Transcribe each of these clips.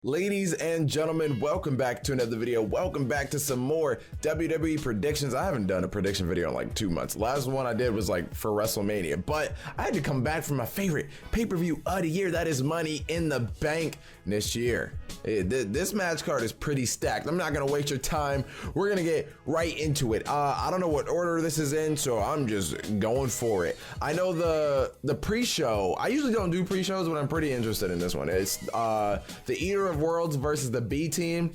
Ladies and gentlemen, welcome back to another video. Welcome back to some more WWE predictions. I haven't done a prediction video in like 2 months. Last one I did was like for WrestleMania, but I had to come back from my favorite pay-per-view of the year. That is Money in the Bank this year. This match card is pretty stacked. I'm not gonna waste your time. We're gonna get right into it. I don't know what order this is in, so I'm just going for it. I know the pre-show. I usually don't do pre-shows, but I'm pretty interested in this one. It's the Eater of Worlds versus the B team.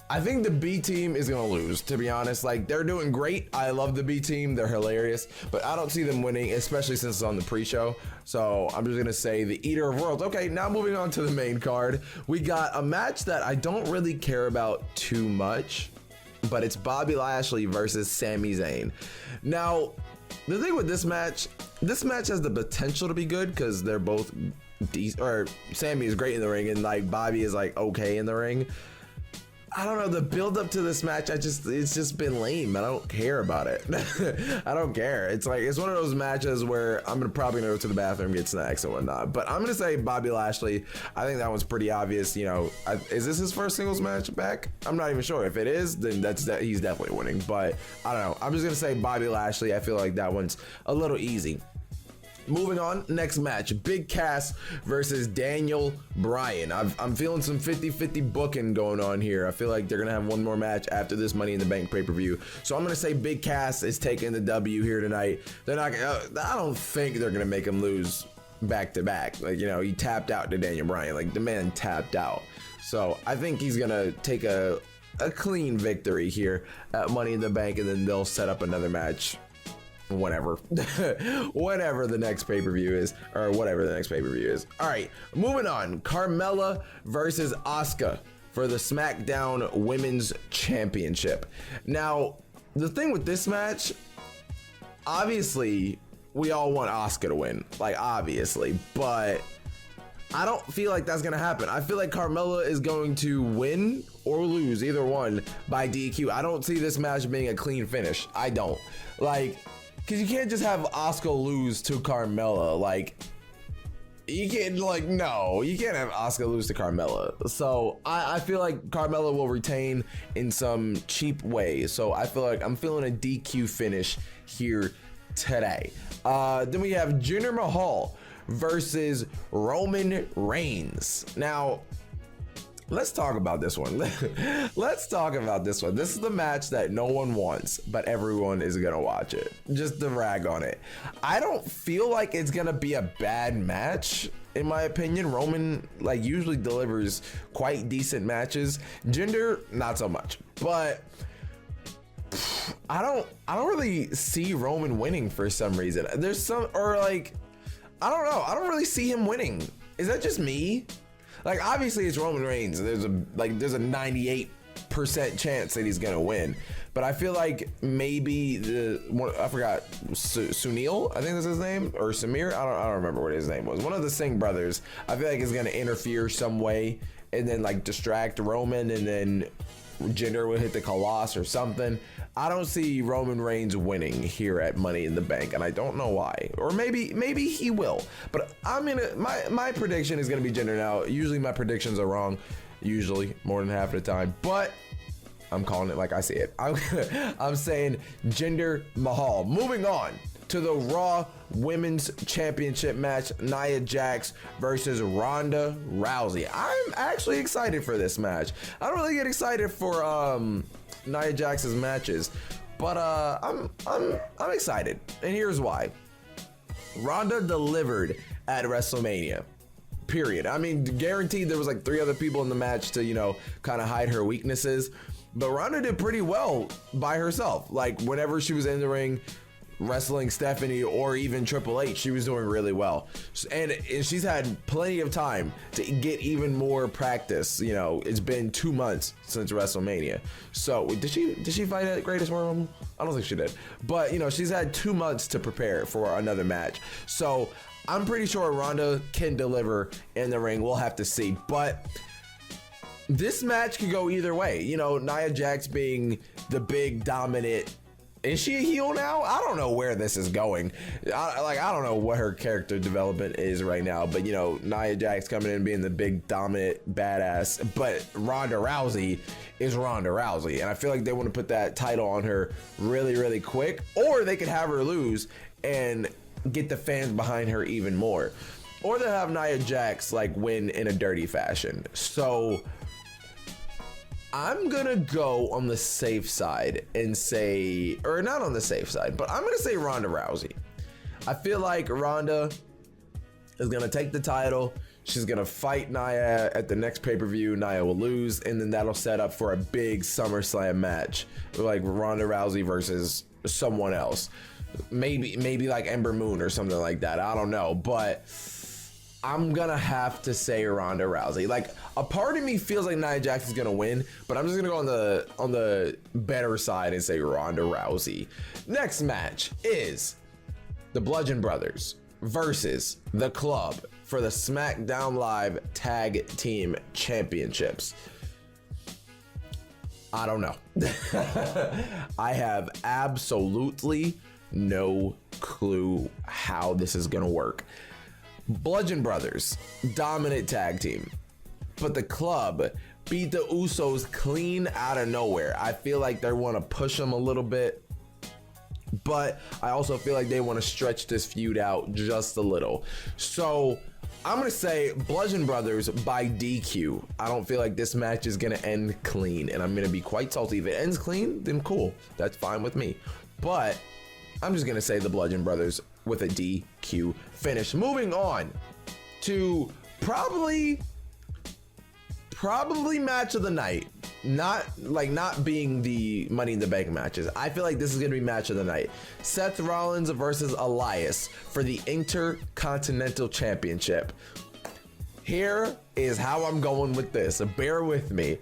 I think the B team is gonna lose, to be honest. Like, they're doing great. I love the B team, they're hilarious, but I don't see them winning, especially since it's on the pre-show. So I'm just gonna say the Eater of Worlds. Okay, now moving on to the main card. We got a match that I don't really care about too much, but it's Bobby Lashley versus Sami Zayn. Now, the thing with this match has the potential to be good because they're both decent, or Sami is great in the ring and like Bobby is like okay in the ring. I don't know, the build up to this match, it's just been lame. I don't care about it. I don't care. It's like, it's one of those matches where I'm probably gonna go to the bathroom, get snacks and whatnot. But I'm gonna say Bobby Lashley. I think that one's pretty obvious. You know, is this his first singles match back? I'm not even sure. If it is, then he's definitely winning. But I don't know. I'm just gonna say Bobby Lashley. I feel like that one's a little easy. Moving on, next match, Big Cass versus Daniel Bryan. I'm feeling some 50-50 booking going on here. I feel like they're gonna have one more match after this Money in the Bank pay-per-view. So I'm gonna say Big Cass is taking the W here tonight. They're not gonna, I don't think they're gonna make him lose back to back. Like, you know, he tapped out to Daniel Bryan. Like, the man tapped out. So I think he's gonna take a clean victory here at Money in the Bank, and then they'll set up another match whatever the next pay-per-view is, or whatever the next pay-per-view is. All right, moving on. Carmella versus Asuka for the SmackDown Women's Championship. Now, the thing with this match, obviously we all want Asuka to win, like obviously, but I don't feel like that's gonna happen. I feel like Carmella is going to win or lose, either one, by DQ. I don't see this match being a clean finish. I don't. Like, because you can't just have Asuka lose to Carmella. Like, you can't, like, no, you can't have Asuka lose to Carmella. So I feel like Carmella will retain in some cheap way. So I feel like I'm feeling a DQ finish here today. Then we have Jinder Mahal versus Roman Reigns. Now, let's talk about this one. Let's talk about this one. This is the match that no one wants, but everyone is gonna watch it. Just to rag on it. I don't feel like it's gonna be a bad match, in my opinion. Roman, like, usually delivers quite decent matches. Jinder, not so much. But I don't really see Roman winning for some reason. There's some, or like, I don't know. I don't really see him winning. Is that just me? Like, obviously it's Roman Reigns. There's a 98% chance that he's gonna win. But I feel like maybe I forgot, Sunil, I think that's his name, or Samir. I don't remember what his name was. One of the Singh brothers. I feel like is gonna interfere some way and then like distract Roman, and then Jinder will hit the Colossus or something. I don't see Roman Reigns winning here at Money in the Bank, and I don't know why. Or maybe he will. But my prediction is gonna be Jinder. Now, usually my predictions are wrong, usually more than half of the time, but I'm calling it like I see it. I'm saying Jinder Mahal. Moving on to the Raw Women's Championship match, Nia Jax versus Ronda Rousey. I'm actually excited for this match. I don't really get excited for Nia Jax's matches, but I'm excited, and here's why. Ronda delivered at WrestleMania. Period. I mean, guaranteed there was like 3 other people in the match to, you know, kind of hide her weaknesses, but Ronda did pretty well by herself. Like, whenever she was in the ring wrestling Stephanie or even Triple H, she was doing really well, and she's had plenty of time to get even more practice. You know, it's been 2 months since WrestleMania. So did she fight at Greatest Royal Rumble? I don't think she did, but you know, she's had 2 months to prepare for another match. So I'm pretty sure Ronda can deliver in the ring. We'll have to see, but this match could go either way. You know, Nia Jax being the big dominant Is she a heel now? I don't know where this is going. I don't know what her character development is right now, but you know, Nia Jax coming in being the big dominant badass, but Ronda Rousey is Ronda Rousey, and I feel like they want to put that title on her really quick, or they could have her lose and get the fans behind her even more, or they'll have Nia Jax like win in a dirty fashion. So I'm gonna go on the safe side and say, or not on the safe side, but I'm gonna say Ronda Rousey. I feel like Ronda is gonna take the title. She's gonna fight Nia at the next pay-per-view. Nia will lose, and then that'll set up for a big SummerSlam match, like Ronda Rousey versus someone else. Maybe like Ember Moon or something like that. I don't know, but I'm gonna have to say Ronda Rousey. Like, a part of me feels like Nia Jax is gonna win, but I'm just gonna go on the better side and say Ronda Rousey. Next match is the Bludgeon Brothers versus the Club for the SmackDown Live Tag Team Championships. I don't know. I have absolutely no clue how this is gonna work. Bludgeon Brothers, dominant tag team, but the Club beat the Usos clean out of nowhere. I feel like they want to push them a little bit, but I also feel like they want to stretch this feud out just a little. So I'm gonna say Bludgeon Brothers by DQ. I don't feel like this match is gonna end clean, and I'm gonna be quite salty. If it ends clean, then cool, that's fine with me, but I'm just gonna say the Bludgeon Brothers with a DQ finish. Moving on to probably match of the night. Not being the Money in the Bank matches. I feel like this is gonna be match of the night. Seth Rollins versus Elias for the Intercontinental Championship. Here is how I'm going with this. Bear with me.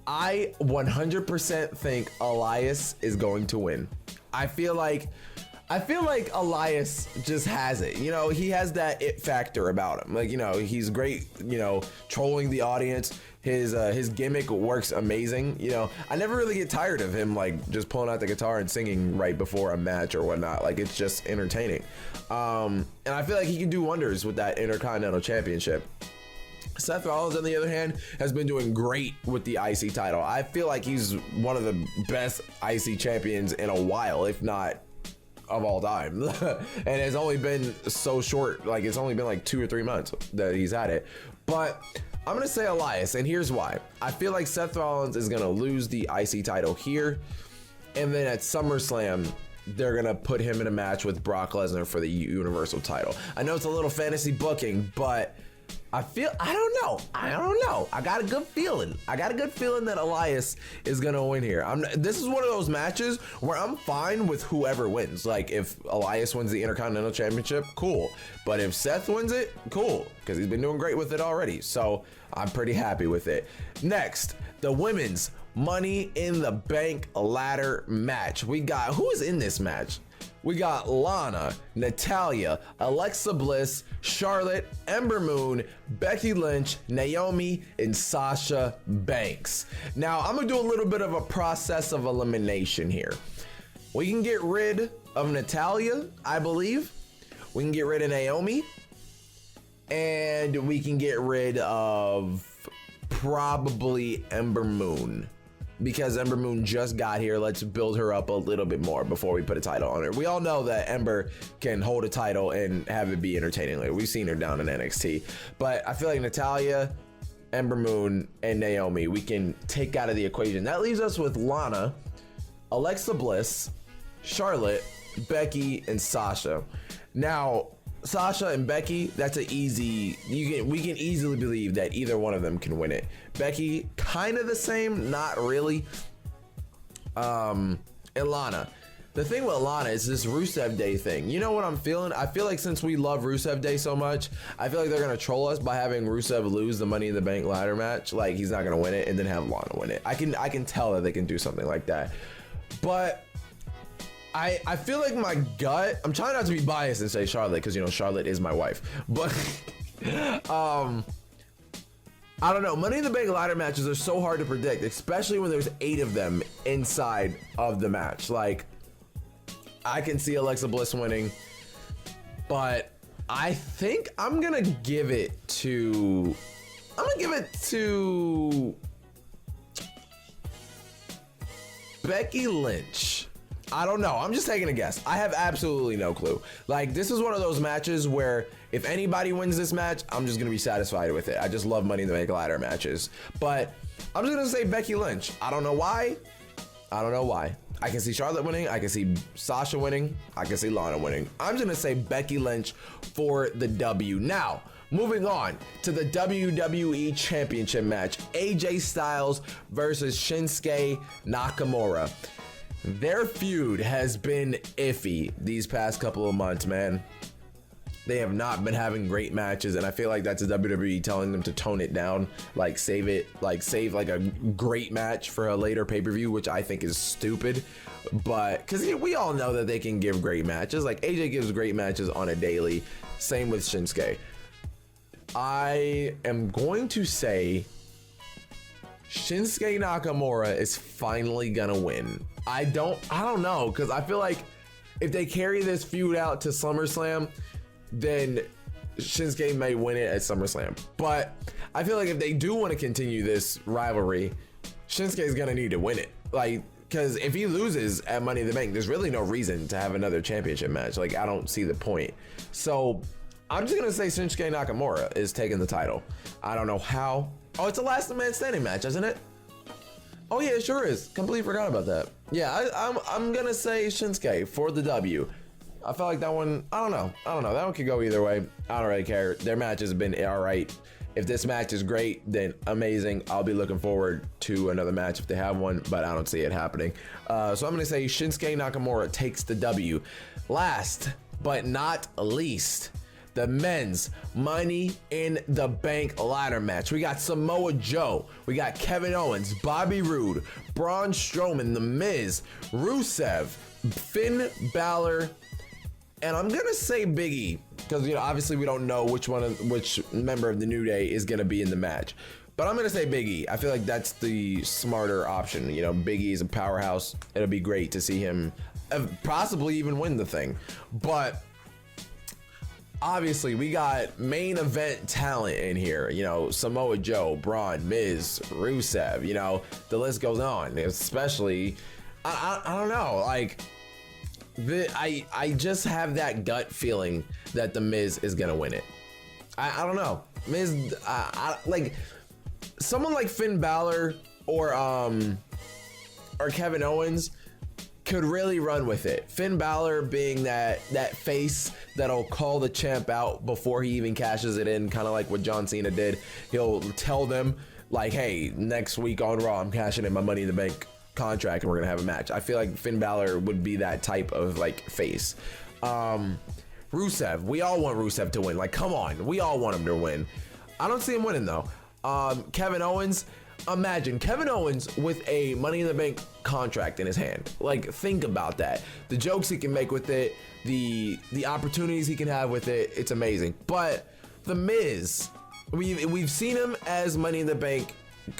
I 100% think Elias is going to win. I feel like Elias just has it. You know, he has that it factor about him. Like, you know, he's great, you know, trolling the audience. His gimmick works amazing. You know, I never really get tired of him like just pulling out the guitar and singing right before a match or whatnot. Like, it's just entertaining. And I feel like he can do wonders with that Intercontinental Championship. Seth Rollins, on the other hand, has been doing great with the IC title. I feel like he's one of the best IC champions in a while, if not of all time. And it's only been so short, like it's only been like 2 or 3 months that he's had it. But I'm gonna say Elias, and here's why. I feel like Seth Rollins is gonna lose the IC title here, and then at SummerSlam they're gonna put him in a match with Brock Lesnar for the Universal title. I know it's a little fantasy booking, but I don't know. I got a good feeling. That Elias is gonna win here. This is one of those matches where I'm fine with whoever wins. Like, if Elias wins the Intercontinental Championship, cool. But if Seth wins it, cool, because he's been doing great with it already. So I'm pretty happy with it. Next, the women's Money in the Bank ladder match. We got, who is in this match? We got Lana, Natalya, Alexa Bliss, Charlotte, Ember Moon, Becky Lynch, Naomi, and Sasha Banks. Now, I'm gonna do a little bit of a process of elimination here. We can get rid of Natalya, I believe. We can get rid of Naomi. And we can get rid of probably Ember Moon, because Ember Moon just got here. Let's build her up a little bit more before we put a title on her. We all know that Ember can hold a title and have it be entertaining later. We've seen her down in NXT, but I feel like Natalya, Ember Moon, and Naomi we can take out of the equation. That leaves us with Lana, Alexa Bliss, Charlotte, Becky, and Sasha. Now, Sasha and Becky, that's an easy, we can easily believe that either one of them can win it. Becky, kind of the same, not really. And Lana. The thing with Lana is this Rusev Day thing. You know what I'm feeling? I feel like since we love Rusev Day so much, I feel like they're gonna troll us by having Rusev lose the Money in the Bank ladder match. Like, he's not gonna win it, and then have Lana win it. I can tell that they can do something like that. But I feel like my gut, I'm trying not to be biased and say Charlotte, because, you know, Charlotte is my wife. But I don't know. Money in the Bank ladder matches are so hard to predict, especially when there's 8 of them inside of the match. Like, I can see Alexa Bliss winning, but I think I'm gonna give it to Becky Lynch. I don't know. I'm just taking a guess. I have absolutely no clue. Like, this is one of those matches where if anybody wins this match, I'm just going to be satisfied with it. I just love Money in the Bank ladder matches. But I'm just going to say Becky Lynch. I don't know why. I can see Charlotte winning. I can see Sasha winning. I can see Lana winning. I'm just going to say Becky Lynch for the W. Now, moving on to the WWE Championship match. AJ Styles versus Shinsuke Nakamura. Their feud has been iffy these past couple of months, man. They have not been having great matches, and I feel like that's the WWE telling them to tone it down, like save a great match for a later pay-per-view, which I think is stupid. But because we all know that they can give great matches, like AJ gives great matches on a daily. Same with Shinsuke. I am going to say Shinsuke Nakamura is finally gonna win. I don't know, because I feel like if they carry this feud out to SummerSlam, then Shinsuke may win it at SummerSlam. But I feel like if they do want to continue this rivalry, Shinsuke is gonna need to win it. Like, because if he loses at Money in the Bank, there's really no reason to have another championship match. Like, I don't see the point. So I'm just gonna say Shinsuke Nakamura is taking the title. I don't know how. Oh, it's a last man standing match, isn't it? Oh yeah, it sure is. Completely forgot about that. Yeah, I'm gonna say Shinsuke for the W. I felt like that one, I don't know. That one could go either way. I don't really care. Their match has been all right. If this match is great, then amazing. I'll be looking forward to another match if they have one, but I don't see it happening. So I'm gonna say Shinsuke Nakamura takes the W. Last but not least, the men's Money in the Bank ladder match. We got Samoa Joe, we got Kevin Owens, Bobby Roode, Braun Strowman, The Miz, Rusev, Finn Balor, and I'm gonna say Big E, because obviously we don't know which member of the New Day is gonna be in the match. But I'm gonna say Big E. I feel like that's the smarter option. Big E is a powerhouse. It'll be great to see him possibly even win the thing. But obviously, we got main event talent in here. Samoa Joe, Braun, Miz, Rusev. The list goes on. Especially, I don't know. Like, I just have that gut feeling that the Miz is gonna win it. I don't know. Miz, like someone like Finn Balor or Kevin Owens could really run with it. Finn Balor being that face that'll call the champ out before he even cashes it in, kind of like what John Cena did. He'll tell them like, hey, next week on Raw, I'm cashing in my Money in the Bank contract and we're gonna have a match. I feel like Finn Balor would be that type of like face. Rusev, we all want Rusev to win. Like, come on, we all want him to win. I don't see him winning though. Kevin Owens, imagine Kevin Owens with a Money in the Bank contract in his hand. Like, think about that. The jokes he can make with it, the opportunities he can have with it, it's amazing. But The Miz, we've seen him as Money in the Bank,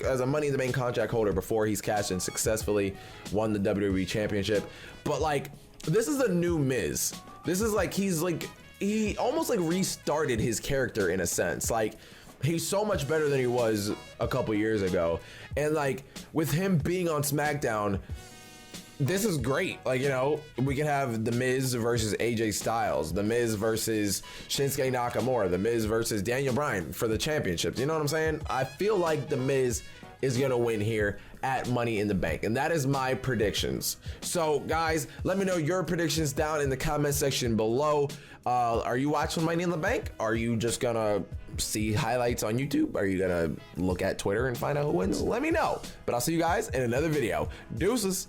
as a Money in the Bank contract holder before. He's cashed in successfully, won the WWE Championship. But like, this is a new Miz. This is like, he almost like restarted his character in a sense. Like, he's so much better than he was a couple years ago. And like, with him being on SmackDown, this is great. Like, we can have The Miz versus AJ Styles, The Miz versus Shinsuke Nakamura, The Miz versus Daniel Bryan for the championships. You know what I'm saying? I feel like The Miz is gonna win here at Money in the Bank, and that is my predictions. So guys, let me know your predictions down in the comment section below. Are you watching Money in the Bank? Are you just gonna see highlights on YouTube? Are you gonna look at Twitter and find out who wins? Let me know. But I'll see you guys in another video. Deuces.